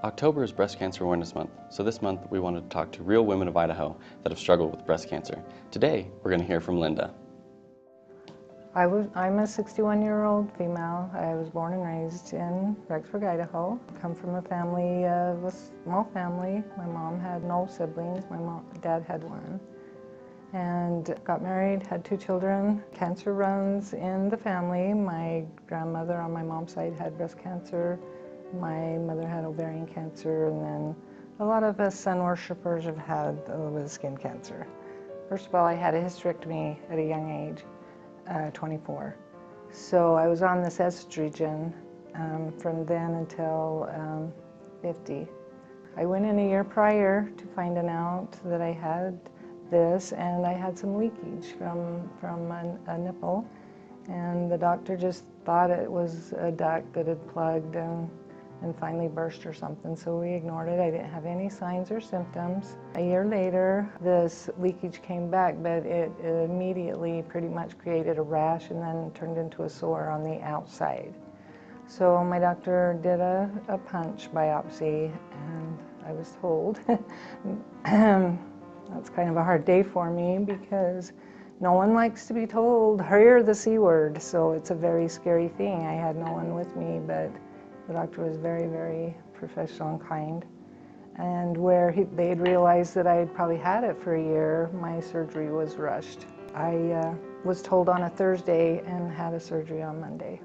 October is Breast Cancer Awareness Month, so this month we wanted to talk to real women of Idaho that have struggled with breast cancer. Today, we're going to hear from Linda. I'm a 61-year-old female. I was born and raised in Rexburg, Idaho. I come from a family, a small family. My mom had no siblings. Dad had one. And got married, had 2 children. Cancer runs in the family. My grandmother on my mom's side had breast cancer. My mother had ovarian cancer, and then a lot of us sun worshippers have had a little bit of skin cancer. First of all, I had a hysterectomy at a young age. 24. So I was on this estrogen from then until 50. I went in a year prior to finding out that I had this, and I had some leakage from a nipple, and the doctor just thought it was a duct that had plugged and finally burst or something, so we ignored it. I didn't have any signs or symptoms. A year later, this leakage came back, but it immediately pretty much created a rash and then turned into a sore on the outside. So my doctor did a punch biopsy, and I was told that's kind of a hard day for me because no one likes to be told, hear the C word, so it's a very scary thing. I had no one with me, but the doctor was very, very professional and kind. And where they had realized that I had probably had it for a year, my surgery was rushed. I was told on a Thursday and had a surgery on Monday.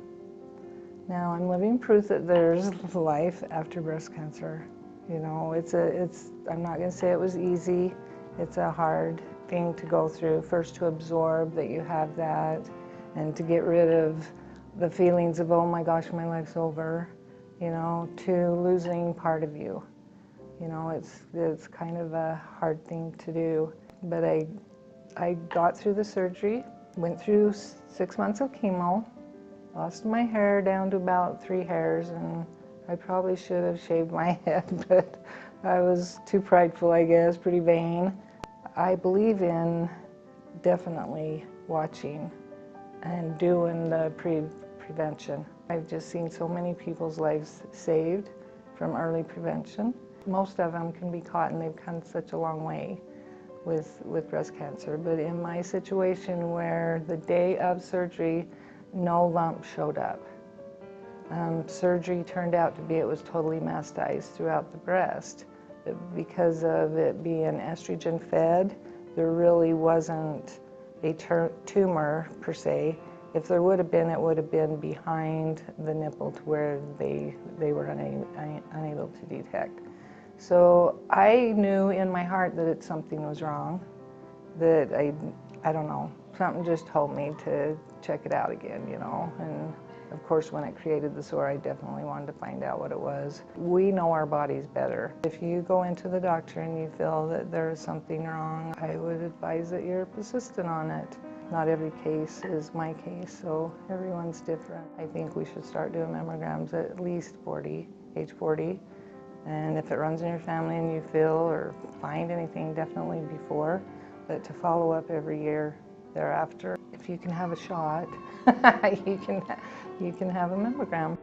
Now I'm living proof that there's life after breast cancer. You know, I'm not going to say it was easy. It's a hard thing to go through. First to absorb that you have that, and to get rid of the feelings of, oh my gosh, my life's over. You know, to losing part of you. You know, it's kind of a hard thing to do. But I got through the surgery, went through 6 months of chemo, lost my hair down to about 3 hairs, and I probably should have shaved my head, but I was too prideful, I guess, pretty vain. I believe in definitely watching and doing the prevention. I've just seen so many people's lives saved from early prevention. Most of them can be caught, and they've come such a long way with breast cancer. But in my situation, where the day of surgery, no lump showed up. Surgery turned out to be, it was totally mastized throughout the breast. Because of it being estrogen fed, there really wasn't a tumor per se. If there would have been, it would have been behind the nipple to where they were unable to detect. So I knew in my heart that something was wrong, that I don't know, something just told me to check it out again, you know. And of course, when it created the sore, I definitely wanted to find out what it was. We know our bodies better. If you go into the doctor and you feel that there's something wrong, I would advise that you're persistent on it. Not every case is my case, so everyone's different. I think we should start doing mammograms at least age 40. And if it runs in your family and you feel or find anything, definitely before, but to follow up every year thereafter. If you can have a shot, you can have a mammogram.